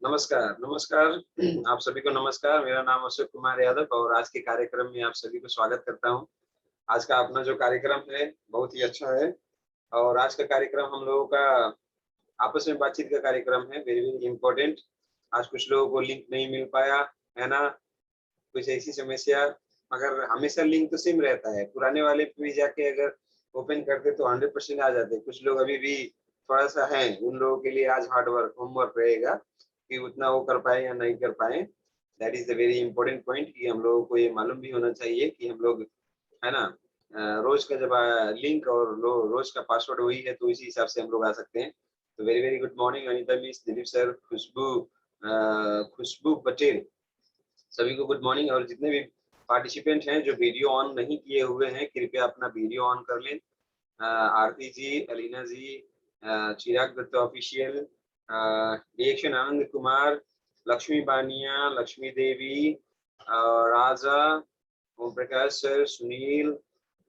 नमस्कार, नमस्कार। आप सभी को नमस्कार। मेरा नाम अशोक कुमार यादव और आज के कार्यक्रम में आप सभी को स्वागत करता हूँ। आज का अपना जो कार्यक्रम है, बहुत ही अच्छा है और आज का कार्यक्रम हम लोगों का आपस में बातचीत का कार्यक्रम है, वेरी वेरी इम्पोर्टेंट। आज कुछ लोगों को लिंक नहीं मिल पाया, है ना? कुछ ऐसी समस्या, मगर हमेशा लिंक तो सेम रहता है। पुराने वाले पे भी जाके अगर ओपन करते तो 100% आ जाते। कुछ लोग अभी भी थोड़ा-सा हैं, उन लोगों के लिए आज हार्ड वर्क, होमवर्क रहेगा कि उतना वो कर पाएँ या नहीं कर पाएँ। That is the very important point कि हम लोगों को ये मालूम भी होना चाहिए कि हम लोग, है ना? रोज़ का जब लिंक और रोज़ का पासवर्ड वही है, तो इसी हिसाब से हम लोग आ सकते हैं। तो very very good morning Anita miss, Dilip sir, Khushbu Patel, सभी को गुड मॉर्निंग। और जितने भी पार्टिसिपेंट हैं जो वीडियो ऑन नहीं किए हुए हैं, कृपया अपना वीडियो ऑन कर लें। आरती जी, अलीना जी, चिराग दत्ता ऑफिशियल, रिएक्शन आनंद कुमार, लक्ष्मी बानिया, लक्ष्मी देवी, राजा, ओम प्रकाश सर, सुनील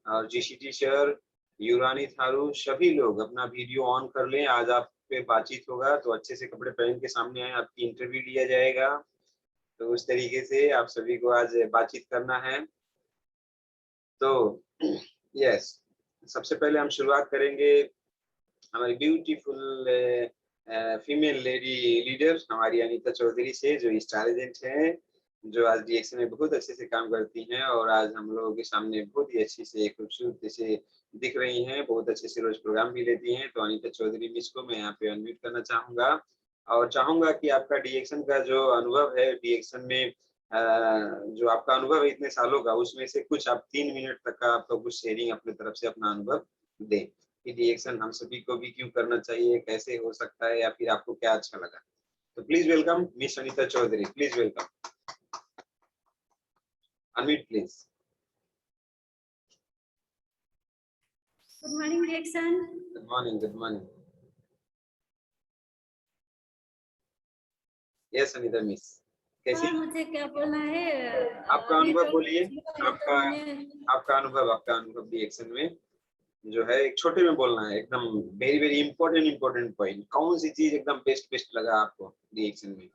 और जीसीटी सर, युरानी थारू, सभी लोग अपना वीडियो ऑन कर लें। आज आप पे बातचीत होगा तो अच्छे से कपड़े पहन के सामने आए, आपकी इंटरव्यू लिया जाएगा। तो उस तरीके से आप सभी को आज बातचीत करना है। तो यस, सबसे पहले हम शुरुआत करेंगे हमारी ब्यूटीफुल फीमेल लेडी लीडर हमारी अनीता चौधरी से, जो स्टार एजेंट हैं, जो आज डीएक्शन में बहुत अच्छे से काम करती हैं और आज हम लोगों के सामने बहुत ही अच्छी से खूबसूरती से दिख रही हैं, बहुत अच्छे से रोज प्रोग्राम भी लेती हैं। तो अनीता चौधरी मिस को मैं यहाँ पे अनम्यूट करना चाहूंगा और चाहूंगा कि आपका डीएक्शन का जो अनुभव है, डीएक्शन में जो आपका अनुभव है इतने सालों का, उसमें से कुछ आप 3 मिनट तक का आपका कुछ शेयरिंग अपनी तरफ से अपना अनुभव दें कि डीएक्शन हम सभी को भी क्यों करना चाहिए, कैसे हो सकता है, या फिर आपको क्या अच्छा लगा। तो please welcome miss Anita Chaudhary, please welcome, unmute please. Good morning reaction. Good morning, good morning. Yes Anita miss, कैसी? मुझे क्या बोलना है, आपका अनुभव बोलिए, आपका मैंने आपका अनुभव डीएक्शन में जो है, एक छोटे में बोलना है, एकदम वेरी वेरी इंपॉर्टेंट पॉइंट। कौन सी चीज एकदम बेस्ट बेस्ट लगा आपको डीएक्शन में?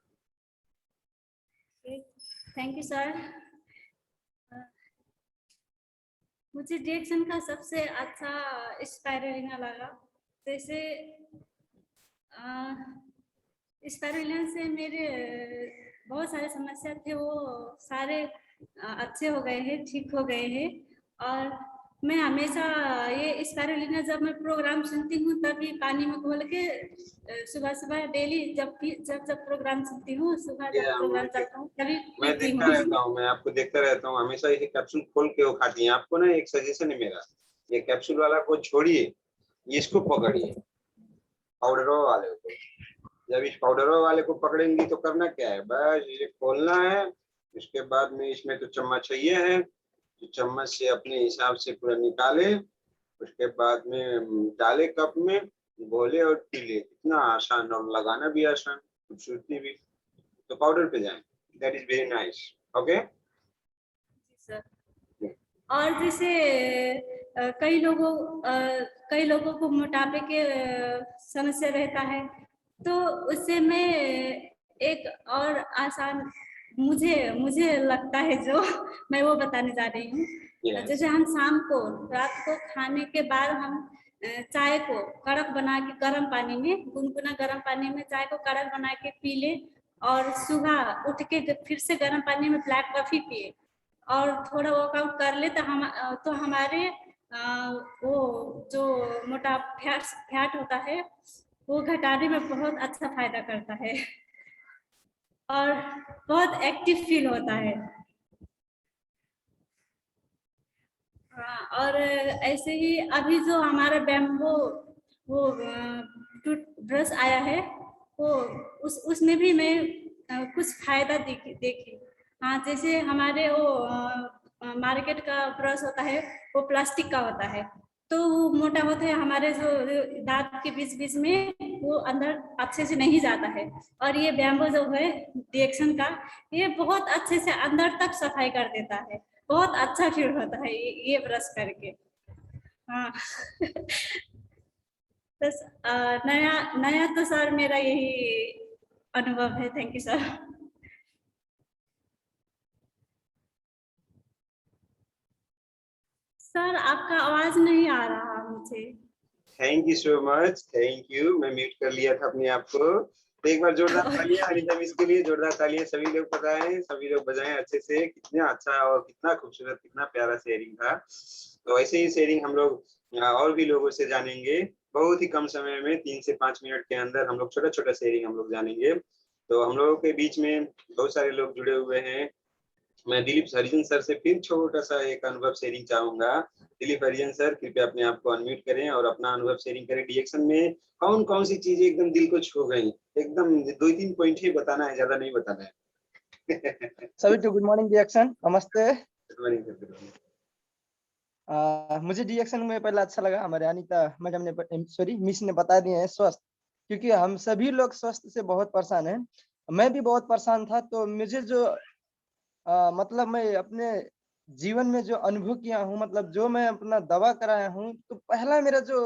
Thank you sir. मुझे डीएक्शन का सबसे अच्छा स्पाइरुलिना लगा। जैसे स्पाइरुलिना से मेरे बहुत सारे समस्या थे, वो सारे अच्छे हो गए हैं, ठीक हो गए हैं। और मैं हमेशा ये स्पाइरुलिना जब मैं प्रोग्राम सुनती हूँ तभी पानी में घोल के सुबह सुबह डेली जब प्रोग्राम सुनती हूँ, सुबह जब प्रोग्राम चलता हूँ तभी मैं पीती देखता हूँ। रहता हूँ, मैं आपको देखता रहता हूँ, हमेशा ये कैप्सूल खोल के वो खाती हैं। आपको ना एक सजेशन है मेरा, ये कैप्सूल वाला को छोड़िए, इसको पकड़िए, पाउडरों वाले को। जब इस पाउडरों वाले को पकड़ेंगी तो करना क्या है, बस इसे खोलना है। उसके बाद में इसमें तो चम्मच चाहिए है, तो चम्मच से अपने हिसाब से पूरा निकाले, उसके बाद में डाले कप में, घोले और पी ले। इतना आसान और लगाना भी आसान, खूबसूरती भी। तो पाउडर पे जाएं, that is very nice. Okay sir, और जैसे कई लोगों को मोटापे के समस्या रहता है, तो उससे मैं एक और आसान मुझे मुझे लगता है जो मैं वो बताने जा रही हूँ। yes. जैसे हम शाम को रात को खाने के बाद हम चाय को कड़क बना के गर्म पानी में, गुनगुना गर्म पानी में चाय को कड़क बना के पी ले और सुबह उठ के फिर से गर्म पानी में ब्लैक कॉफी पिए और थोड़ा वर्कआउट कर ले तो हमारे वो जो मोटा फैट होता है वो घटाने में बहुत अच्छा फायदा करता है और बहुत एक्टिव फील होता है। और ऐसे ही अभी जो हमारा बैम्बो वो टूथ ब्रश आया है, वो उसमें भी मैं कुछ फायदा देखी। हाँ, जैसे हमारे वो मार्केट का ब्रश होता है वो प्लास्टिक का होता है, तो वो मोटा होता है, हमारे जो दांत के बीच बीच में वो अंदर अच्छे से नहीं जाता है। और ये बैम्बो जो है डीएक्शन का, ये बहुत अच्छे से अंदर तक सफाई कर देता है, बहुत अच्छा फील होता है ये ब्रश करके। हाँ बस नया नया तो सर मेरा यही अनुभव है। Thank you sir. सर आपका आवाज नहीं आ रहा मुझे। Thank you so much, thank you. मैं म्यूट कर लिया था अपने आप को। तो एक बार जोरदार तालियां अनीता मिस के लिए, जोरदार तालियां सभी लोग बजाएं, सभी लोग बजाएं अच्छे से। कितना अच्छा और कितना खूबसूरत, कितना प्यारा शेयरिंग था। तो ऐसे ही शेयरिंग हम लोग और भी लोगों से जानेंगे बहुत ही कम समय में, 3 से 5 मिनट के अंदर हम लोग छोटा छोटा शेयरिंग हम लोग जानेंगे। तो हम लोगों के बीच में बहुत सारे लोग जुड़े हुए हैं। मैं दिलीप हरिजन सर से फिर छोटा सा एक अनुभव शेयरिंग चाहूंगा। दिलीप हरिजन सर, कृपया अपने आप को अनम्यूट करें और अपना अनुभव शेयरिंग करें। रिएक्शन में कौन कौन सी चीजें एकदम दिल को छू गई, एकदम 2-3 पॉइंट ही बताना है, ज्यादा नहीं बताना है। सभी को गुड मॉर्निंग रिएक्शन, नमस्ते। Good morning, sir. Good morning. मुझे रिएक्शन में पहला अच्छा लगा, हमारे अनीता मैडम ने, सॉरी मिस ने बता दिए हैं स्वस्थ, क्योंकि हम सभी लोग स्वास्थ्य से बहुत परेशान हैं। मैं भी बहुत परेशान था। तो मुझे जो मतलब मैं अपने जीवन में जो अनुभव किया हूँ, मतलब जो मैं अपना दवा कराया हूँ, तो पहला मेरा जो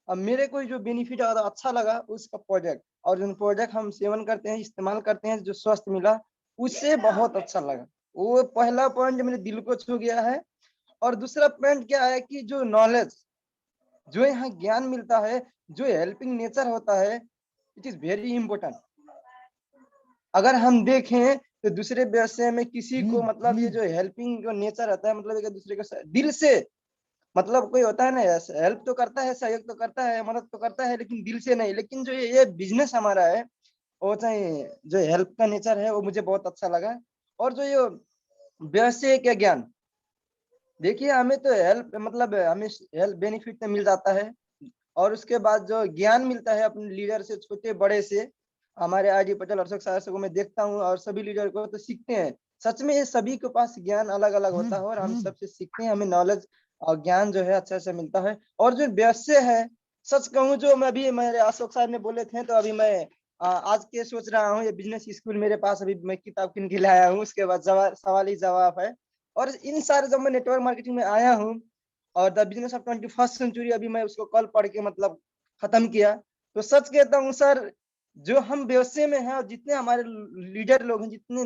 मेरे को जो बेनिफिट और अच्छा लगा उसका प्रोडक्ट, और जो प्रोडक्ट हम सेवन करते हैं, इस्तेमाल करते हैं, जो स्वस्थ मिला उससे बहुत अच्छा लगा। वो पहला पॉइंट मेरे दिल को छू गया है। और दूसरा पॉइंट क्या है कि जो नॉलेज, जो यहाँ ज्ञान मिलता है, जो हेल्पिंग नेचर होता है, इट इज वेरी इंपॉर्टेंट। अगर हम देखें तो दूसरे व्यवसाय में किसी को मतलब ये जो हेल्पिंग जो नेचर रहता है, मतलब एक दूसरे को दिल से, मतलब कोई होता है ना, हेल्प तो करता है, सहयोग तो करता है, मदद तो करता है, लेकिन दिल से नहीं। लेकिन जो ये बिजनेस हमारा है, वो चाहे जो हेल्प का नेचर है, वो मुझे बहुत अच्छा लगा। और जो ये व्यवसाय का ज्ञान, देखिए हमें तो हेल्प मतलब हमें हेल्प बेनिफिट तो मिल जाता है, और उसके बाद जो ज्ञान मिलता है अपने लीडर से, छोटे बड़े से, हमारे आरडी पटेल, अशोक सर को मैं देखता हूँ और सभी लीडर को तो सीखते हैं। सच में ये सभी के पास ज्ञान अलग अलग होता है, और हम सबसे सीखते हैं, हमें नॉलेज और ज्ञान जो है अच्छा से मिलता है। और जो व्यवसाय है, सच कहूँ जो मैं अभी मेरे अशोक सर ने बोले थे, तो अभी मैं आज के सोच रहा हूँ, ये बिजनेस स्कूल मेरे पास अभी मैं किताब किन के लाया हूँ, उसके बाद सवाल ही जवाब है। और इन सारे जब मैं नेटवर्क मार्केटिंग में आया हूँ, और the business of 21st century अभी मैं उसको कल पढ़ के मतलब खत्म किया, तो सच कहता हूँ सर, जो हम व्यवसाय में हैं और जितने हमारे लीडर लोग हैं, जितने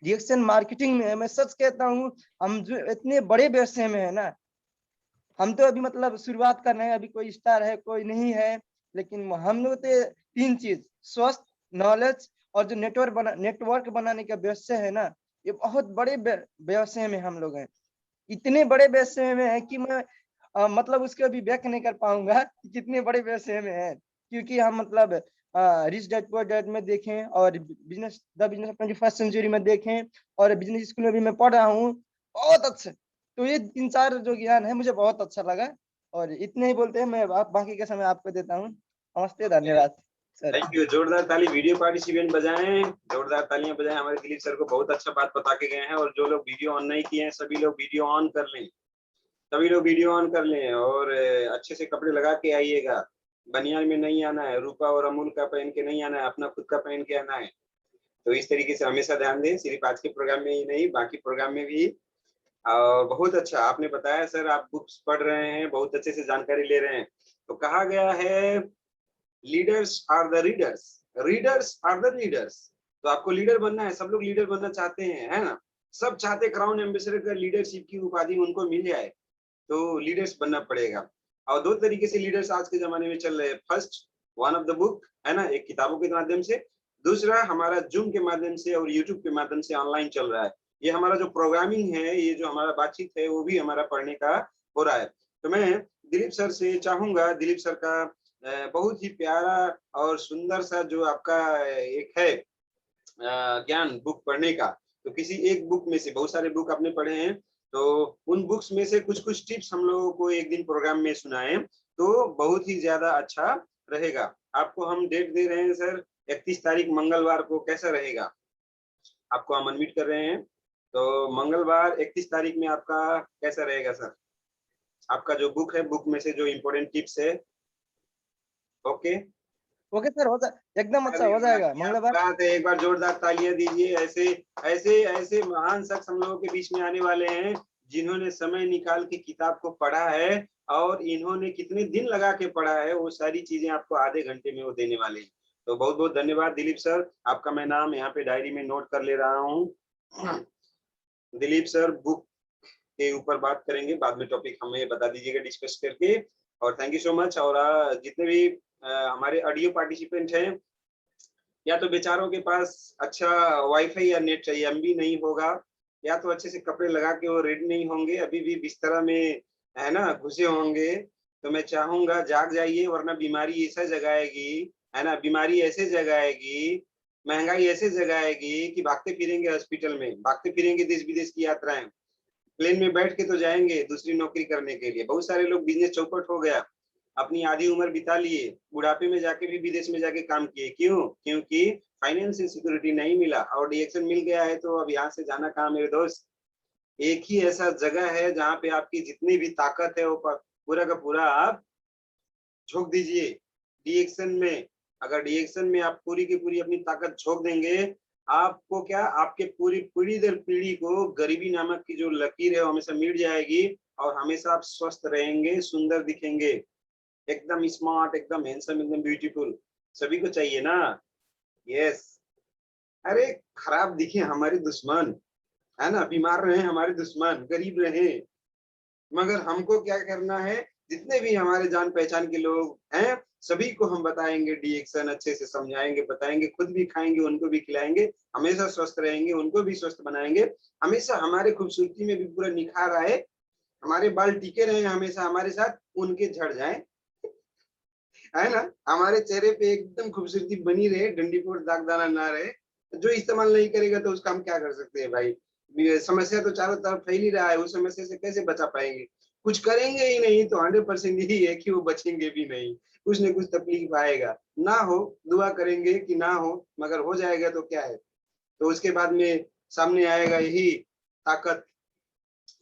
रिएक्शन मार्केटिंग में है, मैं सच कहता हूँ, हम जो इतने बड़े व्यवसाय में है ना, हम तो अभी मतलब शुरुआत कर रहे हैं, अभी कोई स्टार है कोई नहीं है, लेकिन हम लोग तो 3 चीज, स्वस्थ, नॉलेज और जो नेटवर्क बनाने का व्यवसाय है ना, ये बहुत बड़े व्यवसाय में हम लोग हैं। इतने बड़े व्यवसाय में है कि मैं मतलब उसको अभी व्यक्त नहीं कर पाऊंगा कि कितने बड़े व्यवसाय में है, क्योंकि हम मतलब रिच डैड पुअर डैड में देखें, और the business of 21st century में देखें, और बिजनेस स्कूल में भी मैं पढ़ रहा हूँ, बहुत अच्छे। तो ये 3-4 जो ज्ञान है मुझे बहुत अच्छा लगा, और इतने ही बोलते हैं, मैं बाकी का समय आपको देता हूँ। नमस्ते, धन्यवाद सर। Thank you. जोरदार ताली वीडियो पार्टिसिपेंट बजाएं, जोरदार तालियां बजाएं। हमारे दिलीप सर को बहुत अच्छा बात बता के गए हैं। और जो लोग वीडियो ऑन नहीं किए हैं, सभी लोग वीडियो ऑन कर लें, सभी लोग वीडियो ऑन कर लें, और अच्छे से कपड़े लगा के आइएगा। बनियान में नहीं आना है, रूपा और अमूल का पहन के नहीं आना है, अपना खुद का पहन के आना है। तो इस तरीके से हमेशा ध्यान दें, सिर्फ आज के प्रोग्राम में ही नहीं, बाकी प्रोग्राम में भी। बहुत अच्छा आपने बताया सर, आप बुक्स पढ़ रहे हैं, बहुत अच्छे से जानकारी ले रहे हैं। तो कहा गया है leaders are the readers, readers are the leaders. तो आपको लीडर बनना है, सब लोग लीडर बनना चाहते हैं, है ना? सब चाहते क्राउन एम्बेसडर का लीडरशिप की उपाधि उनको मिल जाए, तो लीडर्स बनना पड़ेगा। और 2 तरीके से लीडर्स आज के जमाने में चल रहे हैं। First, one of the book, है ना, एक किताबों के माध्यम से। दूसरा हमारा जूम के माध्यम से और यूट्यूब के माध्यम से ऑनलाइन चल रहा है। ये हमारा जो प्रोग्रामिंग है, ये जो हमारा बातचीत है, वो भी हमारा पढ़ने का हो रहा है। तो मैं दिलीप सर से चाहूंगा, दिलीप सर का बहुत ही प्यारा और सुंदर सा जो आपका एक है ज्ञान बुक पढ़ने का, तो किसी एक बुक में से, बहुत सारे बुक आपने पढ़े हैं, तो उन बुक्स में से कुछ कुछ टिप्स हम लोगों को एक दिन प्रोग्राम में सुनाएं, तो बहुत ही ज्यादा अच्छा रहेगा। आपको हम डेट दे रहे हैं सर, 31 तारीख मंगलवार को। कैसा रहेगा? आपको हम अनम्यूट कर रहे हैं, तो मंगलवार 31 तारीख में आपका कैसा रहेगा सर? आपका जो बुक है, बुक में से जो इम्पोर्टेंट टिप्स है। ओके, ओके सर, हो जाए एकदम अच्छा हो जाएगा मंगलवार। बात है, एक बार जोरदार तालियां दीजिए। ऐसे ऐसे ऐसे महान शख्स हम लोगों के बीच में आने वाले हैं, जिन्होंने समय निकाल के किताब को पढ़ा है, और इन्होंने कितने दिन लगा के पढ़ा है, वो सारी चीजें आपको आधे घंटे में वो देने वाले हैं। तो बहुत बहुत धन्यवाद दिलीप सर, आपका मैं नाम यहाँ पे डायरी में नोट कर ले रहा हूँ। दिलीप सर बुक के ऊपर बात करेंगे, बाद में टॉपिक हमें बता दीजिएगा डिस्कस करके। और थैंक यू सो मच। और जितने भी हमारे ऑडियो पार्टिसिपेंट हैं, या तो बेचारों के पास अच्छा वाईफाई या नेट चाहिए, एमबी नहीं होगा, या तो अच्छे से कपड़े लगा के वो रेडी नहीं होंगे, अभी भी बिस्तर में है ना घुसे होंगे, तो मैं चाहूंगा जाग जाइए, वरना बीमारी ऐसा जगाएगी, है ना, बीमारी ऐसे जगाएगी, महंगाई ऐसे जगाएगी कि भागते फिरेंगे हॉस्पिटल में, भागते फिरेंगे देश विदेश की यात्राएं, प्लेन में बैठ के तो जाएंगे दूसरी नौकरी करने के लिए। बहुत सारे लोग बिजनेस चौपट हो गया, अपनी आधी उम्र बिता लिए, बुढ़ापे में जाके भी विदेश में जाके काम किए। क्यों? क्योंकि फाइनेंशियल सिक्योरिटी नहीं मिला, और डीएक्शन मिल गया है, तो अब यहाँ से जाना कहाँ मेरे दोस्त। एक ही ऐसा जगह है जहाँ पे आपकी जितनी भी ताकत है वो पूरा का पूरा आप झोंक दीजिए डीएक्शन में। अगर डीएक्शन में आप पूरी की पूरी अपनी ताकत झोंक देंगे, आपको क्या, आपके पूरी पीढ़ी दर पीढ़ी को गरीबी नामक की जो लकीर है वो हमेशा मिट जाएगी, और हमेशा आप स्वस्थ रहेंगे, सुंदर दिखेंगे, एकदम स्मार्ट, एकदम हैंडसम, एकदम ब्यूटीफुल। सभी को चाहिए ना? यस। अरे खराब दिखे हमारे दुश्मन, है ना, बीमार रहे हमारे दुश्मन, गरीब रहे, मगर हमको क्या करना है, जितने भी हमारे जान पहचान के लोग हैं सभी को हम बताएंगे डीएक्शन, अच्छे से समझाएंगे, बताएंगे, खुद भी खाएंगे, उनको भी खिलाएंगे, हमेशा स्वस्थ रहेंगे, उनको भी स्वस्थ बनाएंगे, हमेशा हमारे खूबसूरती में भी पूरा निखार आए, हमारे बाल टिके रहे हमेशा हमारे साथ, उनके झड़ जाए, है ना, हमारे चेहरे पे एकदम खूबसूरती बनी रहे, डंडीफोड़ दाग दाना ना रहे। जो इस्तेमाल नहीं करेगा तो उसका हम क्या कर सकते हैं भाई? समस्या तो चारों तरफ फैल ही रहा है, उस समस्या से कैसे बचा पाएंगे? कुछ करेंगे ही नहीं तो 100% यही है कि वो बचेंगे भी नहीं, कुछ न कुछ तकलीफ आएगा। ना हो, दुआ करेंगे कि ना हो, मगर हो जाएगा तो क्या है? तो उसके बाद में सामने आएगा यही ताकत,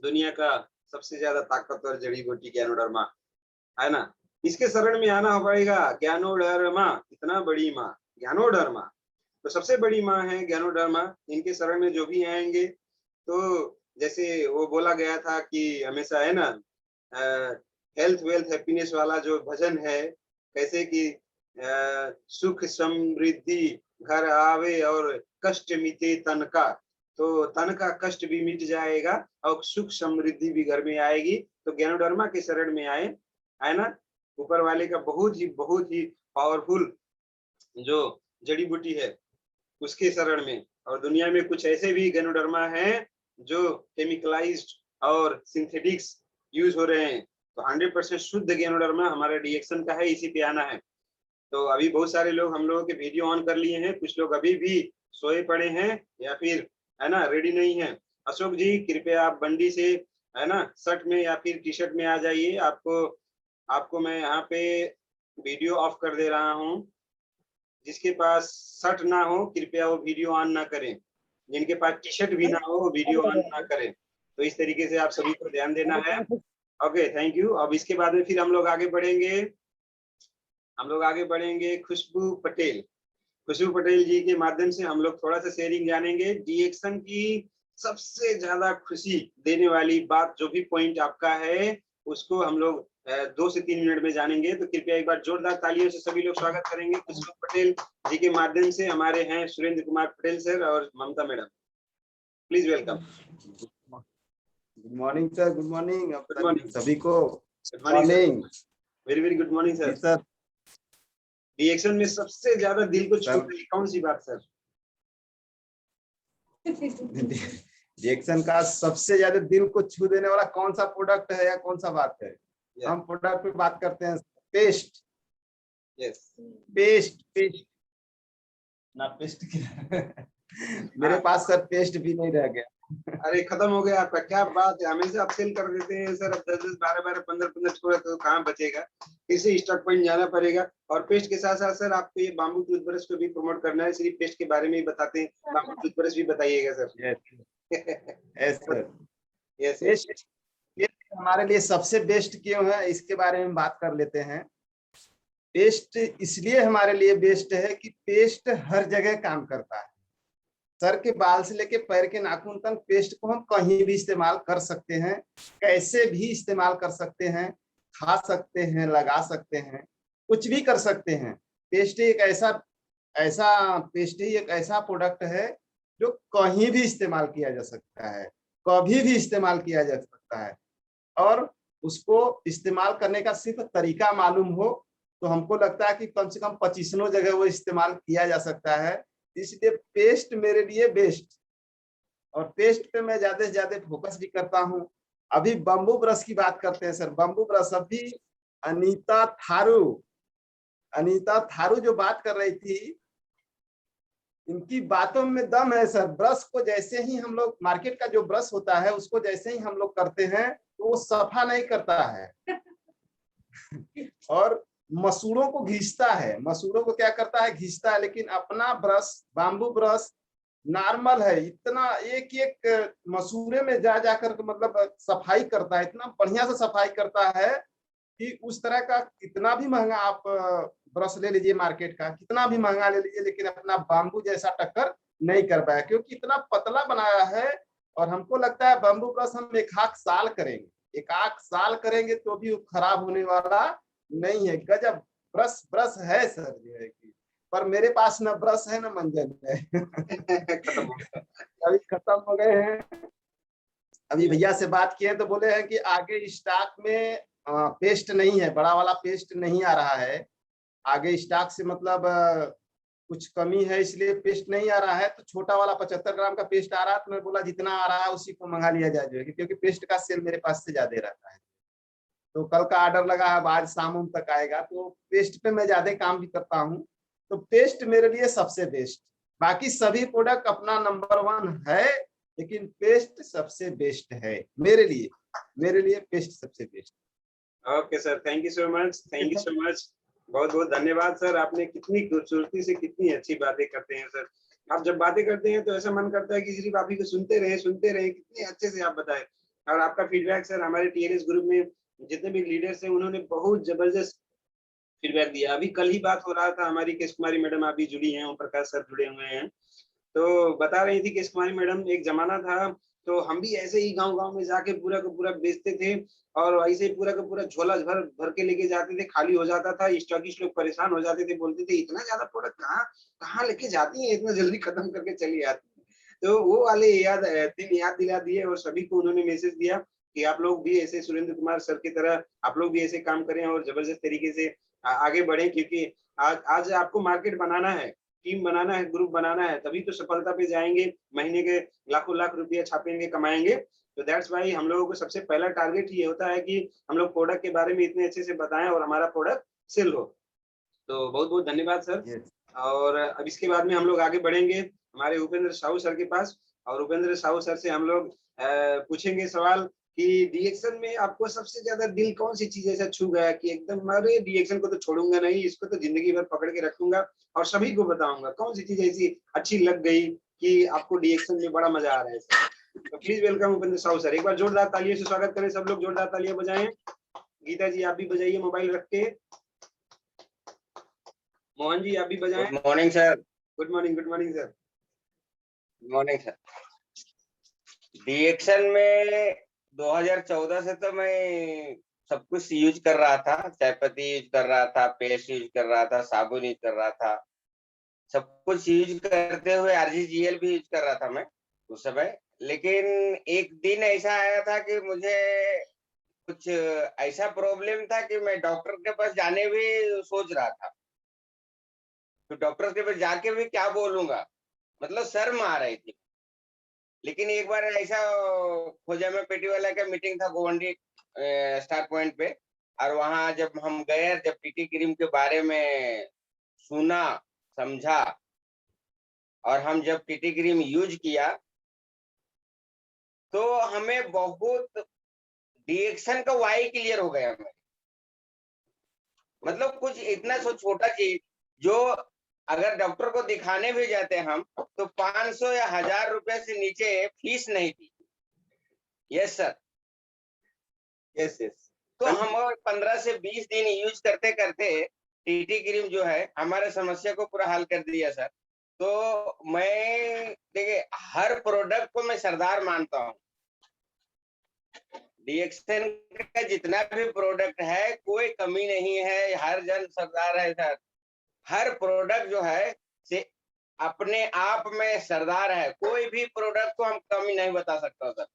दुनिया का सबसे ज्यादा ताकतवर जड़ी बूटी ज्ञानोडर्मा, है ना। इसके शरण में आना पड़ेगा, ज्ञानोडर्मा, इतना बड़ी माँ ज्ञानोडर्मा, तो सबसे बड़ी माँ है ज्ञानोडर्मा। इनके शरण में जो भी आएंगे, तो जैसे वो बोला गया था कि हमेशा, है ना, हेल्थ वेल्थ हैप्पीनेस वाला जो भजन है, कैसे कि सुख समृद्धि घर आवे और कष्ट मिटे तन का, तो तन का कष्ट भी मिट जाएगा और सुख समृद्धि भी घर में आएगी। तो ज्ञानोडर्मा के शरण में आए, है ना, ऊपर वाले का बहुत ही पावरफुल जो जड़ी बूटी है उसके शरण में। और दुनिया में कुछ ऐसे भी ज्ञानोडर्मा हैं जो केमिकलाइज्ड और सिंथेटिक्स यूज हो रहे हैं, तो 100% शुद्ध ज्ञानोडर्मा हमारा डीएक्शन का है, इसी पे आना है। तो अभी बहुत सारे लोग हम लोगों के वीडियो ऑन कर लिए हैं, कुछ लोग अभी भी सोए पड़े हैं या फिर, है ना, रेडी नहीं है। अशोक जी कृपया आप बंडी से, है ना, शर्ट में या फिर टी शर्ट में आ जाइए। आपको मैं यहाँ पे वीडियो ऑफ कर दे रहा हूँ। जिसके पास शर्ट ना हो कृपया वो वीडियो ऑन ना करें, जिनके पास टी शर्ट भी ना हो वो वीडियो ऑन ना करें। तो इस तरीके से आप सभी को ध्यान देना है। Okay, thank you. अब इसके बाद में फिर हम लोग आगे बढ़ेंगे खुशबू पटेल। खुशबू पटेल जी के माध्यम से हम लोग थोड़ा सा शेयरिंग जानेंगे। डीएक्शन की सबसे ज्यादा खुशी देने वाली बात, जो भी पॉइंट आपका है, उसको हम लोग 2 से 3 मिनट में जानेंगे। तो कृपया एक बार जोरदार तालियों से सभी लोग स्वागत करेंगे खुशबू पटेल जी के माध्यम से। हमारे हैं सुरेंद्र कुमार पटेल सर और Mamta madam, please welcome. Good morning sir, good morning good morning सभी को। Good morning, very very good morning sir. Sir डीएक्शन में सबसे ज्यादा दिल को छू गई कौन सी बात सर? डीएक्शन का सबसे ज्यादा दिल को छू देने वाला कौन सा प्रोडक्ट है या कौन सा बात है? हम प्रोडक्ट पे बात करते हैं, पेस्ट। यस, पेस्ट ना, पेस्ट मेरे पास सर पेस्ट भी नहीं रह गया। अरे खत्म हो गया आपका, क्या बात है, हमेशा आप सेल कर देते हैं सर। अब 10-10, 12-12, 15-15 छोड़ा तो कहाँ बचेगा, फिर से स्टॉक पॉइंट जाना पड़ेगा। और पेस्ट के साथ साथ सर आपको ये बाम्बू टूथब्रश को भी प्रमोट करना है, सिर्फ पेस्ट के बारे में ही बताते हैं, बाम्बू टूथब्रश भी बताइएगा sir. Yes sir, yes paste हमारे लिए सबसे बेस्ट क्यों है इसके बारे में बात कर लेते हैं। पेस्ट इसलिए हमारे लिए बेस्ट है कि पेस्ट हर जगह काम करता है। सर के बाल से लेके पैर के नाखून तक पेस्ट को हम कहीं भी इस्तेमाल कर सकते हैं, कैसे भी इस्तेमाल कर सकते हैं, खा सकते हैं, लगा सकते हैं, कुछ भी कर सकते हैं। पेस्ट एक ऐसा ऐसा पेस्ट ही एक ऐसा प्रोडक्ट है जो कहीं भी इस्तेमाल किया जा सकता है, कभी भी इस्तेमाल किया जा सकता है, और उसको इस्तेमाल करने का सिर्फ तरीका मालूम हो तो हमको लगता है कि कम से कम 25 जगह वो इस्तेमाल किया जा सकता है। इसलिए पेस्ट मेरे लिए बेस्ट, और पेस्ट पे मैं ज्यादा से ज्यादा फोकस भी करता हूँ। अभी बम्बू ब्रश की बात करते हैं सर। बम्बू ब्रश अभी अनीता थारू जो बात कर रही थी, इनकी बातों में दम है सर। ब्रश को जैसे ही हम लोग, मार्केट का जो ब्रश होता है उसको जैसे ही हम लोग करते हैं तो वो सफा नहीं करता है और मसूड़ों को घिसता है। मसूड़ों को क्या करता है, घिसता है। लेकिन अपना ब्रश, बाम्बू ब्रश नॉर्मल है, इतना एक एक मसूड़े में जा जाकर मतलब सफाई करता है, इतना बढ़िया से सफाई करता है कि उस तरह का कितना भी महंगा आप ब्रश ले लीजिए मार्केट का, कितना भी महंगा ले लीजिए, लेकिन अपना बाम्बू जैसा टक्कर नहीं कर पाया, क्योंकि इतना पतला बनाया है। और हमको लगता है बाम्बू ब्रश हम 1 साल करेंगे, 1 साल करेंगे तो भी वो खराब होने वाला नहीं है। गजब ब्रश है सर जो है कि, पर मेरे पास न ब्रश है न मंजन है खत्म हो गया। अभी खत्म हो गए हैं। अभी भैया से बात किए तो बोले हैं कि आगे स्टॉक में पेस्ट नहीं है, बड़ा वाला पेस्ट नहीं आ रहा है आगे स्टॉक से, मतलब कुछ कमी है इसलिए पेस्ट नहीं आ रहा है। तो छोटा वाला 75 ग्राम का पेस्ट आ रहा है, तो मैं बोला जितना आ रहा है उसी को मंगा लिया जाए, क्योंकि पेस्ट का सेल मेरे पास से ज्यादा रहता है। तो कल का ऑर्डर लगा है, आज शाम तक आएगा। तो पेस्ट पे मैं ज्यादा काम भी करता हूँ, तो पेस्ट मेरे लिए सबसे बेस्ट। बाकी सभी प्रोडक्ट अपना नंबर 1 है, लेकिन पेस्ट सबसे बेस्ट है मेरे लिए पेस्ट सबसे best. Okay sir, thank you so much, thank you so much, बहुत बहुत धन्यवाद सर। आपने कितनी खूबसूरती से कितनी अच्छी बातें करते हैं सर। आप जब बातें करते हैं तो ऐसा मन करता है कि सिर्फ आप ही को सुनते रहे, कितने अच्छे से आप बताएं। और आपका फीडबैक सर, हमारे टीएलएस ग्रुप में जितने भी लीडर्स हैं उन्होंने बहुत जबरदस्त फीडबैक दिया। अभी कल ही बात हो रहा था, हमारी केश कुमारी मैडम अभी जुड़ी हैं, ओम प्रकाश सर जुड़े हुए हैं, तो बता रही थी केश कुमारी मैडम, एक जमाना था तो हम भी ऐसे ही गांव-गांव में जाके पूरा का पूरा बेचते थे और ऐसे ही पूरा का पूरा झोला भर भर के लेके जाते थे, खाली हो जाता था, स्टॉकिस्ट लोग परेशान हो जाते थे, बोलते थे इतना ज्यादा प्रोडक्ट कहाँ लेके जाती है, इतना जल्दी खत्म करके चली आती है। तो वो वाले दिन याद दिला दिए और सभी को उन्होंने मैसेज दिया कि आप लोग भी ऐसे सुरेंद्र कुमार सर की तरह आप लोग भी ऐसे काम करें और जबरदस्त तरीके से आगे बढ़े, क्योंकि आज आपको मार्केट बनाना है, टीम बनाना है, ग्रुप बनाना है, तभी तो सफलता पे जाएंगे, महीने के लाखों लाख रुपया छापेंगे, कमाएंगे। तो दैट्स वाई हम लोगों को सबसे पहला टारगेट ये होता है कि हम लोग प्रोडक्ट के बारे में इतने अच्छे से बताएं और हमारा प्रोडक्ट सेल हो। तो बहुत बहुत धन्यवाद सर। yes. और अब इसके बाद में हम लोग आगे बढ़ेंगे हमारे उपेंद्र साहू सर के पास, और उपेंद्र साहू सर से हम लोग पूछेंगे सवाल कि डीएक्शन में आपको सबसे ज्यादा दिल कौन सी चीज ऐसा छू गया कि एकदम अरे डीएक्शन को तो छोड़ूंगा नहीं, इसको तो जिंदगी भर पकड़ के रखूंगा और सभी को बताऊंगा। कौन सी चीज ऐसी अच्छी लग गई कि आपको डीएक्शन में बड़ा मजा आ रहा है सर? तो please welcome Upendra Sahu sir, एक बार जोरदार तालियों से स्वागत करें सब लोग, जोरदार तालियां बजाएं। गीता जी आप भी बजाइए मोबाइल रख के, मोहन जी आप भी बजाएं। Good morning sir. Good morning sir. Good morning sir. डीएक्शन में 2014 से तो मैं सब कुछ यूज कर रहा था, चाय पत्ती यूज कर रहा था, पेस्ट यूज कर रहा था, साबुन यूज कर रहा था, सब कुछ यूज करते हुए आरजीजीएल भी यूज कर रहा था मैं उस समय। लेकिन एक दिन ऐसा आया था कि मुझे कुछ ऐसा प्रॉब्लम था कि मैं डॉक्टर के पास जाने भी सोच रहा था, तो डॉक्टर के पास जाके भी क्या बोलूंगा, मतलब शर्म आ रही थी। लेकिन एक बार ऐसा खोजा में पेटी वाला का मीटिंग था गोवंडी स्टार पॉइंट पे, और वहां जब हम गए, जब टीटी क्रीम के बारे में सुना समझा और हम जब टीटी क्रीम यूज किया तो हमें बहुत डीएक्शन का वाई क्लियर हो गया हमें। मतलब कुछ इतना सो छोटा चीज जो अगर डॉक्टर को दिखाने भी जाते हम तो 500 या 1000 रुपए से नीचे फीस नहीं थी। Yes sir, yes. तो हम 15 से 20 दिन यूज करते करते टीटी क्रीम जो है हमारे समस्या को पूरा हल कर दिया सर। तो मैं देखिए हर प्रोडक्ट को मैं सरदार मानता हूँ। डीएक्शन का जितना भी प्रोडक्ट है कोई कमी नहीं है, हर जन सरदार है सर। हर प्रोडक्ट जो है से अपने आप में सरदार है। कोई भी प्रोडक्ट को हम कमी नहीं बता सकता सर।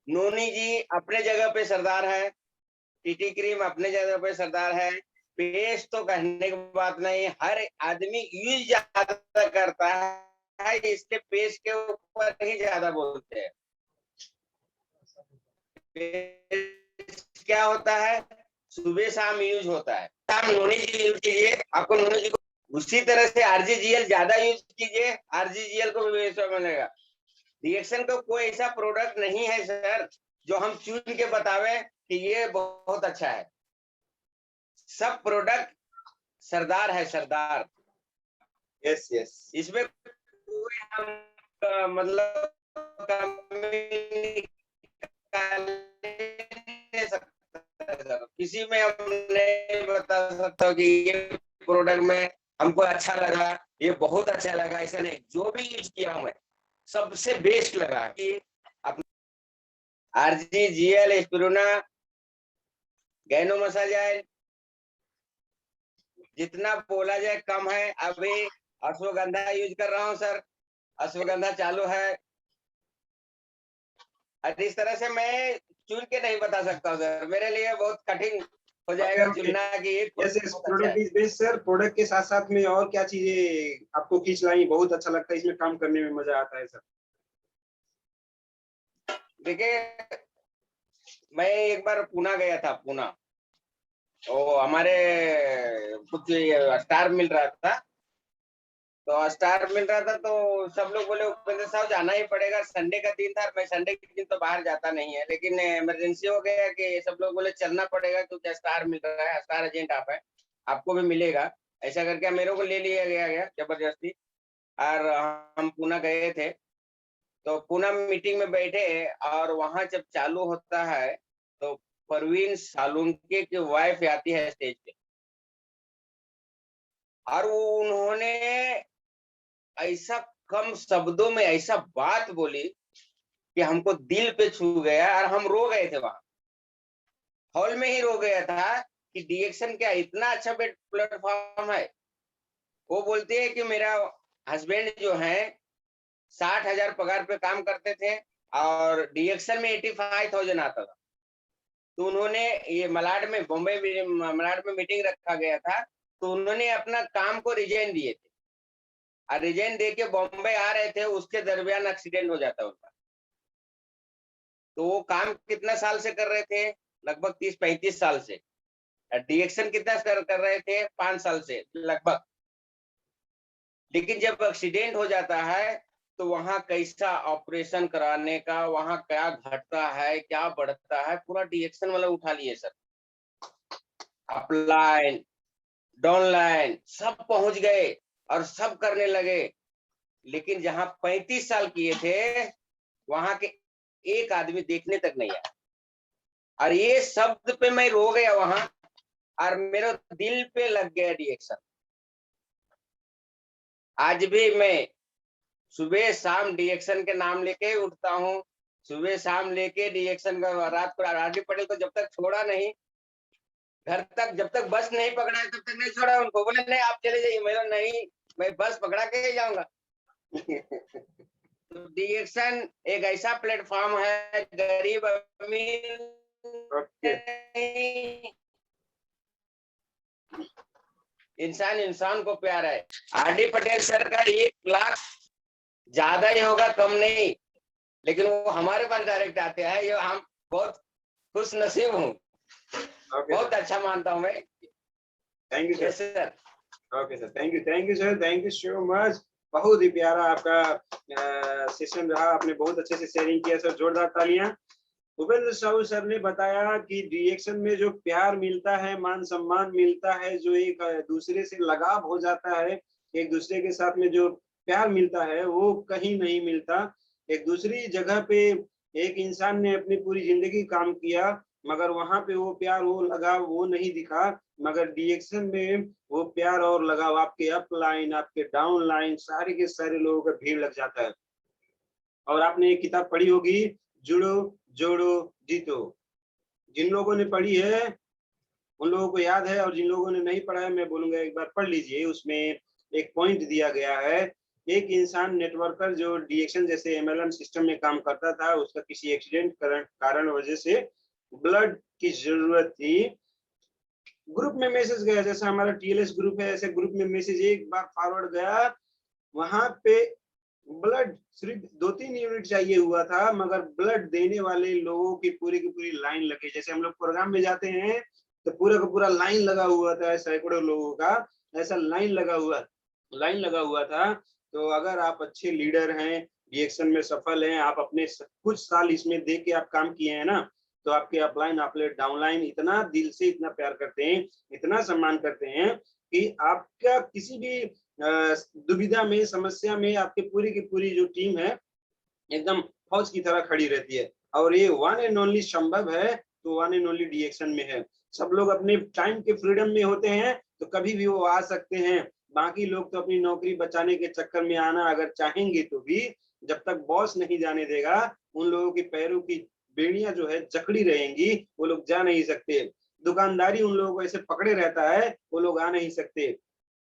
नोनी जी अपने जगह पे सरदार है, टीटी क्रीम अपने जगह पे सरदार है, पेस्ट तो कहने की बात नहीं, हर आदमी यूज ज्यादा करता है, इसके पेस्ट के ऊपर ही ज्यादा बोलते हैं। पेस्ट क्या होता है, सुबह शाम यूज होता है। आप नोनी जी यूज कीजिए, आपको नोनी जी को उसी तरह से आरजीजीएल ज्यादा यूज कीजिए, आरजीजीएल को भी मिलेगा। रिएक्शन का कोई ऐसा प्रोडक्ट नहीं है सर जो हम चुन के बतावे कि ये बहुत अच्छा है। सब प्रोडक्ट सरदार है, सरदार। यस यस, इसमें कोई हम मतलब किसी में हम नहीं बता सकता कि ये प्रोडक्ट में हमको अच्छा लगा, ये बहुत अच्छा लगा, ऐसा नहीं। जो भी यूज किया हूं मैं सबसे बेस्ट लगा कि आरजीजीएल, एस्पिरुलिना, गैनोमसाजाइल, जितना बोला जाए कम है। अभी अश्वगंधा यूज कर रहा हूँ सर, अश्वगंधा चालू है। इस तरह से मैं चुन के नहीं बता सकता हूँ सर, मेरे लिए बहुत कठिन हो जाएगा चुनना कि एक product is best sir. Product के साथ साथ में और क्या चीजें आपको खींच लाई, बहुत अच्छा लगता है, इसमें काम करने में मजा आता है सर? देखिए, मैं एक बार पुणे गया था, पुणे, तो हमारे कुछ स्टार मिल रहा था, तो सब लोग बोले उपेंद्र साहब जाना ही पड़ेगा, संडे का दिन था। मैं संडे के दिन तो बाहर जाता नहीं है, लेकिन इमरजेंसी हो गया कि सब लोग बोले चलना पड़ेगा क्योंकि स्टार मिल रहा है, स्टार एजेंट आप है, आपको भी मिलेगा। ऐसा करके मेरे को ले लिया गया जबरदस्ती, और हम पुणे गए थे। तो पुणे मीटिंग में बैठे और वहां जब चालू होता है तो परवीन सालुंके की वाइफ आती है स्टेज पे, और वो उन्होंने ऐसा कम शब्दों में ऐसा बात बोली कि हमको दिल पे छू गया, और हम रो गए थे, वहां हॉल में ही रो गया था कि डीएक्शन क्या इतना अच्छा प्लेटफॉर्म है। वो बोलते हैं कि मेरा हस्बैंड जो है 60,000 पगार पे काम करते थे और डीएक्शन में 85,000 आता था। तो उन्होंने ये मलाड में, बॉम्बे मलाड में मीटिंग रखा गया था, तो उन्होंने अपना काम को रिजाइन दिए थे, और रिजाइन दे के बॉम्बे आ रहे थे, उसके दरमियान एक्सीडेंट हो जाता उनका। तो वो काम कितना साल से कर रहे थे, लगभग 30-35 साल से। डीएक्शन कितना कर रहे थे, 5 साल से लगभग। लेकिन जब एक्सीडेंट हो जाता है तो वहां कैसा ऑपरेशन कराने का, वहां क्या घटता है, क्या बढ़ता है, पूरा डीएक्शन वाला उठा लिए सर। अपलाइन, डाउनलाइन सब पहुंच गए और सब करने लगे। लेकिन जहां 35 साल किए थे वहां के एक आदमी देखने तक नहीं आया, और ये शब्द पे मैं रो गया वहां, और मेरे दिल पे लग गया डीएक्शन। आज भी मैं सुबह शाम डीएक्शन के नाम लेके उठता हूँ, सुबह शाम लेके डीएक्शन का। रात को आरडी पटेल को जब तक छोड़ा नहीं घर तक, जब तक बस नहीं पकड़ा है तब तक नहीं छोड़ा उनको। बोले नहीं आप चले जाइए, मैं नहीं, मैं बस पकड़ा के ही जाऊंगा। तो डीएक्शन एक ऐसा प्लेटफॉर्म है, गरीब अमीर इंसान इंसान को प्यार है। आरडी पटेल सर का 1 लाख ज्यादा ही होगा, कम नहीं, लेकिन वो हमारे पास डायरेक्ट आते हैं। ये हम बहुत खुश नसीब हूँ, बहुत अच्छा मानता हूँ मैं। Thank you yes sir. Okay sir, thank you sir, thank you so much. बहुत ही प्यारा आपका सेशन रहा, आपने बहुत अच्छे से शेयरिंग किया सर, जोरदार तालियां। उपेंद्र साहू सर ने बताया कि रिएक्शन में जो प्यार मिलता है, मान सम्मान मिलता है, जो एक दूसरे से लगाव हो जाता है, एक दूसरे के साथ में जो प्यार मिलता है वो कहीं नहीं मिलता। एक दूसरी जगह पे एक इंसान ने अपनी पूरी जिंदगी काम किया, मगर वहां पे वो प्यार, वो लगाव वो नहीं दिखा, मगर डीएक्शन में वो प्यार और लगाव, आपके अप लाइन, आपके डाउन लाइन, सारे के सारे लोगों का भीड़ लग जाता है। और आपने एक किताब पढ़ी होगी, जुड़ो जोड़ो जीतो। जिन लोगों ने पढ़ी है उन लोगों को याद है, और जिन लोगों ने नहीं पढ़ा है मैं बोलूंगा एक बार पढ़ लीजिए। उसमें एक पॉइंट दिया गया है। एक इंसान नेटवर्कर जो डीएक्शन जैसे एमएलएम सिस्टम में काम करता था, उसका किसी एक्सीडेंट कारण वजह से ब्लड की जरूरत थी। ग्रुप में मैसेज गया, जैसे हमारा टीएलएस ग्रुप है, ऐसे ग्रुप में मैसेज एक बार फॉरवर्ड गया, वहां पे ब्लड सिर्फ 2-3 यूनिट चाहिए हुआ था, मगर ब्लड देने वाले लोगों की पूरी लाइन लगी। जैसे हम लोग प्रोग्राम में जाते हैं तो पूरा का पूरा लाइन लगा हुआ था, सैकड़ों लोगों का ऐसा लाइन लगा हुआ था। तो अगर आप अच्छे लीडर हैं, डीएक्शन में सफल हैं, आप अपने कुछ साल इसमें दे के आप काम किए हैं ना, तो आपके अपलाइन अपलेट डाउनलाइन इतना दिल से इतना प्यार करते हैं, इतना सम्मान करते हैं कि आपका किसी भी दुविधा में, समस्या में आपके पूरी की पूरी जो टीम है एकदम फौज की तरह खड़ी रहती है। और ये वन एंड ओनली संभव है तो वन एंड ओनली डीएक्शन में है। सब लोग अपने टाइम के फ्रीडम में होते हैं तो कभी भी वो आ सकते हैं। बाकी लोग तो अपनी नौकरी बचाने के चक्कर में आना अगर चाहेंगे तो भी, जब तक बॉस नहीं जाने देगा, उन लोगों के पैरों की बेड़ियां जो है जकड़ी रहेंगी, वो लोग जा नहीं सकते। दुकानदारी उन लोगों को ऐसे पकड़े रहता है, वो लोग आ नहीं सकते।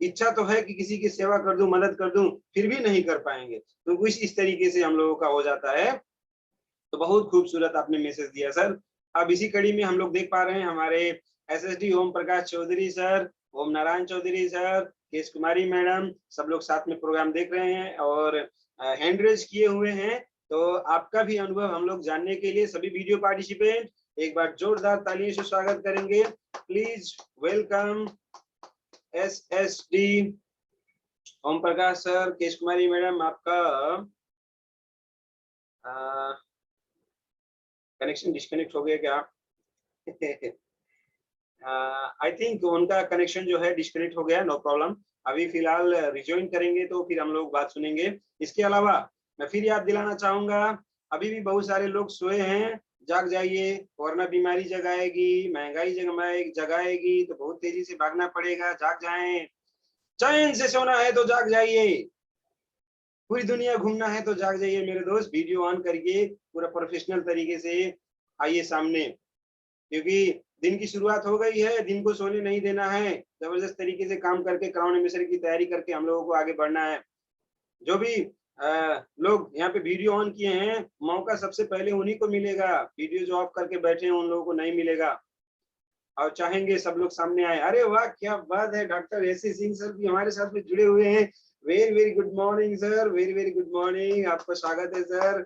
इच्छा तो है कि किसी की सेवा कर दूं, मदद कर दूं, फिर भी नहीं कर पाएंगे। तो कुछ इस तरीके से हम लोगों का हो जाता है। तो बहुत खूबसूरत आपने मैसेज दिया सर। अब इसी कड़ी में हम लोग देख पा रहे हैं हमारे एसएसडी ओम प्रकाश चौधरी सर, ओम नारायण चौधरी सर, केश कुमारी मैडम, सब लोग साथ में प्रोग्राम देख रहे हैं और हैंड रेज किए हुए हैं। तो आपका भी अनुभव हम लोग जानने के लिए सभी वीडियो पार्टिसिपेंट एक बार जोरदार तालियों से स्वागत करेंगे। Please welcome SSD Om Prakash sir, Kesh Kumari madam. आपका कनेक्शन डिस्कनेक्ट हो गया क्या? आई थिंक उनका कनेक्शन जो है डिस्कनेक्ट हो गया, नो प्रॉब्लम। अभी फिलहाल रिजॉइन करेंगे तो फिर हम लोग बात सुनेंगे। इसके अलावा मैं फिर याद दिलाना चाहूंगा, अभी भी बहुत सारे लोग सोए हैं, जाग जाइए, वरना बीमारी जगाएगी, महंगाई जगाएगी, तो बहुत तेजी से भागना पड़ेगा। जाग जाएं, चैन से सोना है तो जाग जाइए, पूरी दुनिया घूमना है तो जाग जाइए मेरे दोस्त। वीडियो ऑन करके पूरा प्रोफेशनल तरीके से आइए सामने, क्योंकि दिन की शुरुआत हो गई है, दिन को सोने नहीं देना है। जबरदस्त तरीके से काम करके क्राउन एम्बेसडर की तैयारी करके हम लोगों को आगे बढ़ना है। जो भी लोग यहाँ पे वीडियो ऑन किए हैं, मौका सबसे पहले उन्हीं को मिलेगा। वीडियो जो ऑफ करके बैठे हैं उन लोगों को नहीं मिलेगा। और चाहेंगे सब लोग सामने आए। अरे वाह, क्या बात है, doctor S C Singh sir भी हमारे साथ में जुड़े हुए हैं। Very good morning sir, very good morning, आपका स्वागत है सर,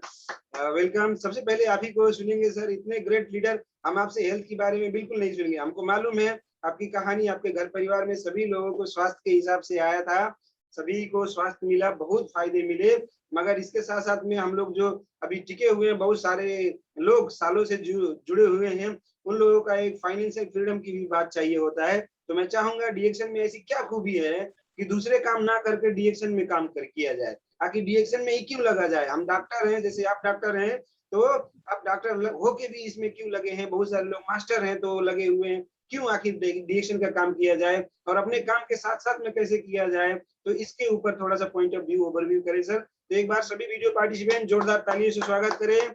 वेलकम। सबसे पहले आप ही को सुनेंगे सर, इतने ग्रेट लीडर। हम आपसे हेल्थ के बारे में बिल्कुल नहीं सुनेंगे। हमको मालूम है आपकी कहानी, आपके घर परिवार में सभी लोगों को स्वास्थ्य के हिसाब से आया था, सभी को स्वास्थ्य मिला, बहुत फायदे मिले। मगर इसके साथ साथ में हम लोग जो अभी टिके हुए हैं, बहुत सारे लोग सालों से जुड़े हुए हैं, उन लोगों का एक फाइनेंशियल फ्रीडम की भी बात चाहिए होता है। तो मैं चाहूंगा डीएक्शन में ऐसी क्या खूबी है कि दूसरे काम ना करके डीएक्शन में काम किया जाए। आखिर डीएक्शन में ही क्यों लगा जाए? हम डॉक्टर हैं, जैसे आप डॉक्टर हैं, तो आप डॉक्टर होके भी इसमें क्यों लगे हैं? बहुत सारे लोग मास्टर हैं तो लगे हुए हैं, क्यों आखिर डीएक्शन का काम किया जाए और अपने काम के साथ साथ में कैसे किया जाए? तो इसके ऊपर थोड़ा सा पॉइंट ऑफ व्यू ओवरव्यू करें सर। तो एक बार सभी वीडियो पार्टिसिपेंट जोरदार तालियों से स्वागत करें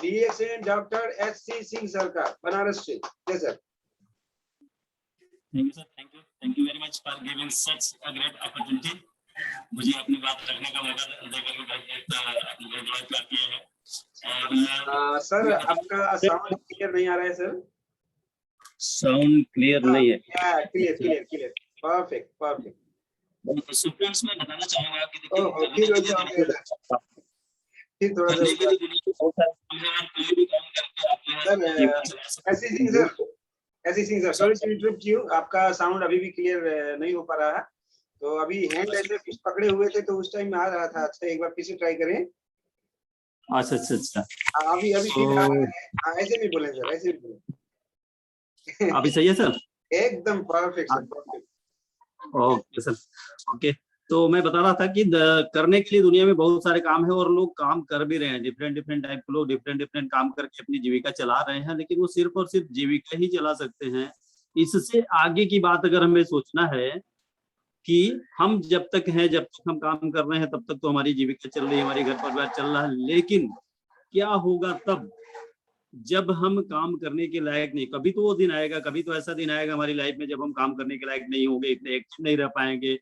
डीएक्शन doctor S C Singh sir का, बनारस से। जय sir. Thank you sir, thank you very much for giving such a great opportunity. मुझे अपनी बात रखने का मौका देकर बहुत प्यार किया है। और सर आपका साउंड क्लियर नहीं आ रहा है सर। साउंड क्लियर नहीं है? Clear, perfect. सो फ्रेंड्स, मैं बताना चाहूंगा कि फिर थोड़ा सा S C Singh sir, sorry to interrupt you, आपका साउंड अभी भी क्लियर नहीं हो पा रहा है। तो अभी हैंड ऐसे फिश पकड़े हुए थे तो उस टाइम में आ रहा था। अच्छा, एक बार फिर से ट्राई करें। अच्छा। अभी ऐसे भी बोले सर, ऐसे भी बोले। अभी सही है सर? एकदम perfect sir, perfect. Okay sir, okay. तो मैं बता रहा था कि करने के लिए दुनिया में बहुत सारे काम है और लोग काम कर भी रहे हैं। डिफरेंट टाइप के लोग डिफरेंट काम करके अपनी जीविका चला रहे हैं, लेकिन वो सिर्फ और सिर्फ जीविका ही चला सकते हैं। इससे आगे की बात अगर हमें सोचना है कि हम जब तक हम काम कर रहे हैं तब तक तो हमारी जीविका चल रही है, हमारे घर परिवार चल रहा है। लेकिन क्या होगा तब जब हम काम करने के लायक नहीं? कभी तो वो दिन आएगा, कभी तो ऐसा दिन आएगा हमारी लाइफ में जब हम काम करने के लायक नहीं होंगे, इतने एक्टिव नहीं रह पाएंगे,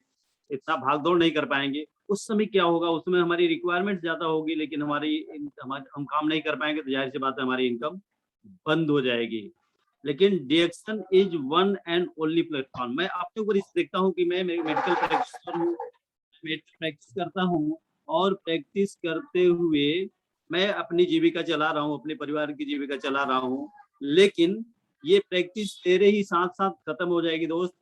इतना भागदौड़ नहीं कर पाएंगे। उस समय क्या होगा, उसमें हमारी रिक्वायरमेंट ज्यादा होगी, लेकिन हम काम नहीं कर पाएंगे, तो जाहिर सी बात है हमारी इनकम बंद हो जाएगी। लेकिन डीएक्शन is one and only platform. मैं अपने ऊपर इस देखता हूँ कि मैं मेडिकल प्रैक्टिशनर हूँ, मेडिकल प्रैक्टिस करता हूँ, और प्रैक्टिस करते हुए मैं अपनी जीविका चला रहा हूँ, अपने परिवार की जीविका चला रहा हूँ। लेकिन ये प्रैक्टिस तेरे ही साथ साथ खत्म हो जाएगी दोस्त।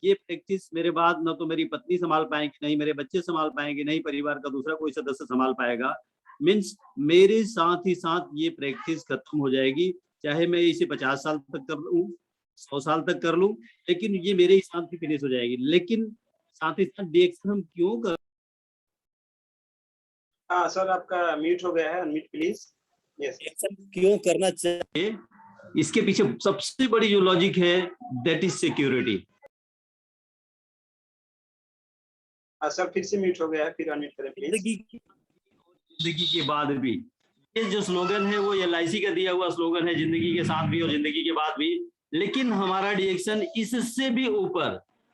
ये प्रैक्टिस मेरे बाद न तो मेरी पत्नी संभाल पाएंगी, नहीं मेरे बच्चे संभाल पाएंगे, नहीं परिवार का दूसरा कोई सदस्य संभाल पाएगा। मीन्स मेरे साथ ही साथ ये प्रैक्टिस खत्म हो जाएगी, चाहे मैं इसे 50 साल तक कर लूं, 100 साल तक कर लूं, लेकिन ये मेरे ही साथ ही फिनिश हो जाएगी। लेकिन साथ ही साथ डीएक्शन हम क्यों कर। हाँ सर, आपका म्यूट हो गया है, अनम्यूट प्लीज। यस, क्यों करना चाहिए, इसके पीछे सबसे बड़ी जो लॉजिक है दैट इज सिक्योरिटी। सर फिर से म्यूट हो गया है, फिर अनम्यूट करें प्लीज। जिंदगी के बाद भी, ये जो स्लोगन है वो LIC का दिया हुआ स्लोगन है, जिंदगी के साथ भी और जिंदगी के बाद भी। लेकिन हमारा डीएक्शन इससे भी ऊपर,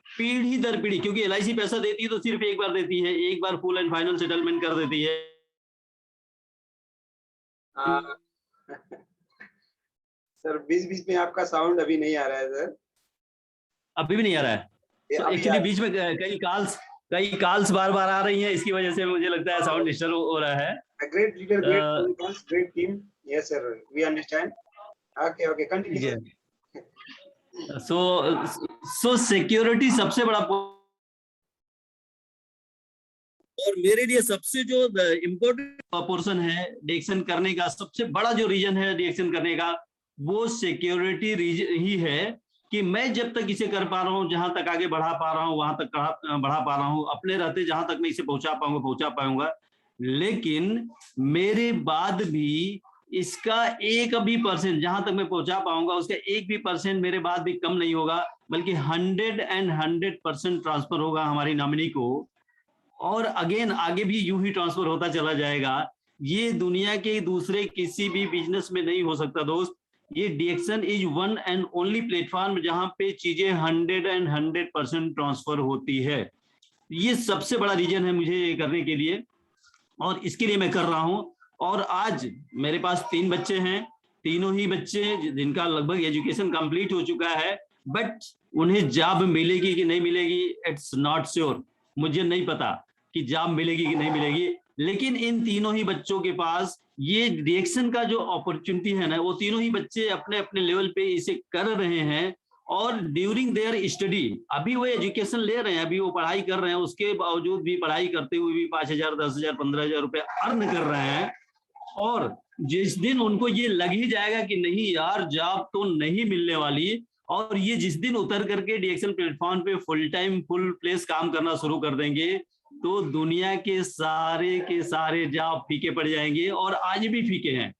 पीढ़ी दर पीढ़ी, क्योंकि LIC पैसा देती है तो सिर्फ एक बार देती है, एक बार फुल एंड फाइनल सेटलमेंट कर देती है। सर बीच बीच में आपका साउंड अभी नहीं आ रहा है सर। अभी भी नहीं आ रहा है? एक्चुअली बीच में कई कॉल्स बार बार आ रही हैं, इसकी वजह से मुझे लगता है साउंड डिस्टर्ब हो रहा है। Great leader, great team. Yes sir, we understand. Okay continue. So security सबसे बड़ा, और मेरे लिए सबसे जो इम्पोर्टेंट पोर्शन है डीएक्शन करने का, सबसे बड़ा जो रीजन है डीएक्शन करने का, वो सिक्योरिटी ही है कि मैं जब तक इसे कर पा रहा हूँ, जहां तक आगे बढ़ा पा रहा हूँ वहां तक बढ़ा पा रहा हूँ, अपने रहते जहां तक मैं इसे पहुंचा पाऊंगा। लेकिन मेरे बाद भी इसका एक भी परसेंट, जहां तक मैं पहुंचा पाऊंगा उसका एक भी परसेंट मेरे बाद भी कम नहीं होगा, बल्कि 100% ट्रांसफर होगा हमारी नॉमिनी को, और अगेन आगे भी यूं ही ट्रांसफर होता चला जाएगा। ये दुनिया के दूसरे किसी भी बिजनेस में नहीं हो सकता दोस्त। ये डीएक्शन is one and only platform जहां पे चीजें 100% ट्रांसफर होती है। ये सबसे बड़ा रीजन है मुझे ये करने के लिए, और इसके लिए मैं कर रहा हूं। और आज मेरे पास 3 बच्चे हैं, तीनों ही बच्चे जिनका लगभग एजुकेशन कंप्लीट हो चुका है, बट उन्हें जॉब मिलेगी कि नहीं मिलेगी, इट्स नॉट श्योर। मुझे नहीं पता कि जॉब मिलेगी कि नहीं मिलेगी, लेकिन इन तीनों ही बच्चों के पास ये डीएक्शन का जो अपॉर्चुनिटी है ना, वो तीनों ही बच्चे अपने अपने लेवल पे इसे कर रहे हैं। और ड्यूरिंग देयर स्टडी, अभी वो एजुकेशन ले रहे हैं, अभी वो पढ़ाई कर रहे हैं, उसके बावजूद भी पढ़ाई करते हुए भी 5,000, 10,000, 15,000 रुपए अर्न कर रहे हैं। और जिस दिन उनको ये लग ही जाएगा कि नहीं यार जॉब तो नहीं मिलने वाली, और ये जिस दिन उतर करके डीएक्शन प्लेटफॉर्म पे फुल टाइम फुल प्लेस काम करना शुरू कर देंगे, तो दुनिया के सारे जॉब फीके पड़ जाएंगे, और आज भी फीके हैं।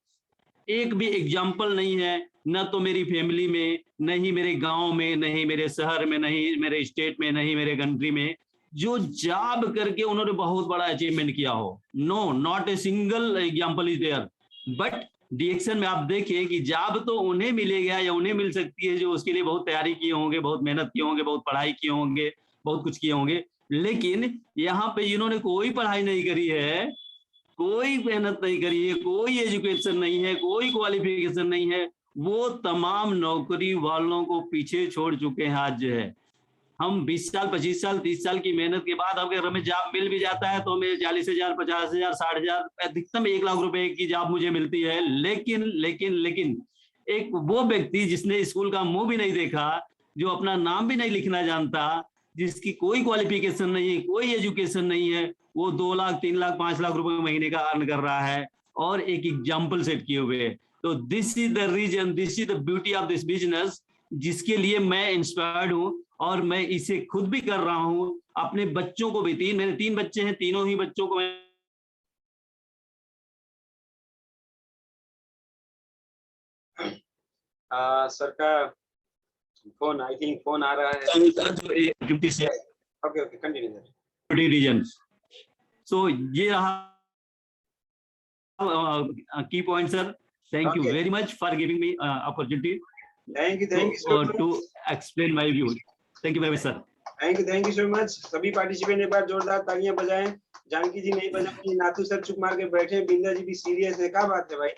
एक भी एग्जाम्पल नहीं है, न तो मेरी फैमिली में, नहीं मेरे गांव में, नहीं मेरे शहर में, नहीं मेरे स्टेट में, नहीं मेरे कंट्री में, जो जॉब करके उन्होंने बहुत बड़ा अचीवमेंट किया हो। No, not a single example is there. But डीएक्शन में आप देखिए कि जॉब तो उन्हें मिलेगा या उन्हें मिल सकती है जो उसके लिए बहुत तैयारी किए होंगे, बहुत मेहनत किए होंगे, बहुत पढ़ाई किए होंगे, बहुत कुछ किए होंगे। लेकिन यहाँ पे जिन्होंने कोई पढ़ाई नहीं करी है, कोई मेहनत नहीं करी है, कोई एजुकेशन नहीं है, कोई क्वालिफिकेशन नहीं है, वो तमाम नौकरी वालों को पीछे छोड़ चुके हैं। आज जो है हम 20 साल, 25 साल, 30 साल की मेहनत के बाद अगर हमें जॉब मिल भी जाता है तो हमें 40,000, 50,000, 60,000, अधिकतम 1 लाख रुपए की जॉब मुझे मिलती है। लेकिन एक वो व्यक्ति जिसने स्कूल का मुंह भी नहीं देखा, जो अपना नाम भी नहीं लिखना जानता, जिसकी कोई क्वालिफिकेशन नहीं है, कोई एजुकेशन नहीं है, वो 2 लाख, 3 लाख, 5 लाख रुपए महीने का अर्न कर रहा है, और एक एग्जाम्पल सेट किए हुए। तो this is the reason, this is the beauty of this business, जिसके लिए मैं इंस्पायर्ड हूँ, और मैं इसे खुद भी कर रहा हूँ। अपने बच्चों को भी, मेरे 3 बच्चे हैं, तीनों ही बच्चों को मैं सर का फोन, आई थिंक फोन आ रहा है। Okay continue sir. रीजन, सो ये रहा की point sir. Thank you very much for giving me opportunity thank you to explain my views. Thank you very much, sir. Thank you so much. सभी participant एक बार जोरदार तालियां बजाएं। जानकी जी नहीं बजाएंगी, नाथू सर चुप मार के बैठे हैं, बिंदा जी भी सीरियस है। क्या बात है भाई,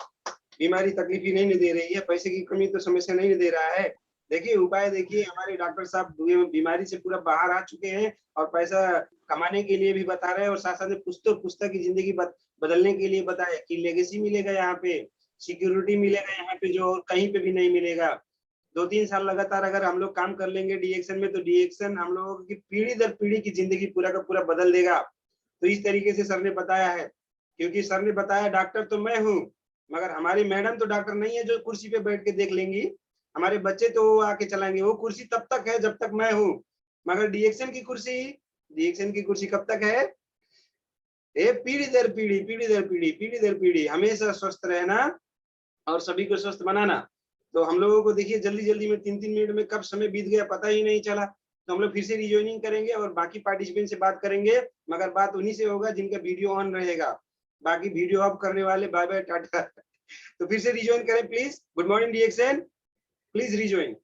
बीमारी तकलीफ ही नहीं दे रही है, पैसे की कमी तो समस्या नहीं दे रहा है। देखिए उपाय देखिए, हमारे डॉक्टर साहब बीमारी से पूरा बाहर आ चुके हैं और पैसा कमाने के लिए भी बता रहे हैं और साथ साथ में पुस्तक की जिंदगी बदलने के लिए बताया कि लेगेसी मिलेगा यहाँ पे, सिक्योरिटी मिलेगा यहाँ पे जो कहीं पे भी नहीं मिलेगा। 2-3 साल लगातार अगर हम लोग काम कर लेंगे डीएक्शन में, तो डीएक्शन हम लोगों की पीढ़ी दर पीढ़ी की जिंदगी पूरा का पूरा बदल देगा। तो इस तरीके से सर ने बताया है, क्योंकि सर ने बताया डॉक्टर तो मैं हूँ, मगर हमारी मैडम तो डॉक्टर नहीं है जो कुर्सी पे बैठ के देख लेंगी। हमारे बच्चे तो आके चलाएंगे, वो कुर्सी तब तक है जब तक मैं हूँ, मगर डीएक्शन की कुर्सी कब तक है? ये पीढ़ी दर पीढ़ी हमेशा स्वस्थ रहना और सभी को स्वस्थ बनाना। तो हम लोगों को देखिए जल्दी जल्दी में 3-3 मिनट में कब समय बीत गया पता ही नहीं चला। तो हम लोग फिर से रिजॉइनिंग करेंगे और बाकी पार्टिसिपेंट से बात करेंगे, मगर बात उन्हीं से होगा जिनका वीडियो ऑन रहेगा। बाकी वीडियो ऑफ करने वाले बाय बाय टाटा। तो फिर से रिजॉइन करें प्लीज। गुड मॉर्निंग डीएक्शन, प्लीज रिजॉइन।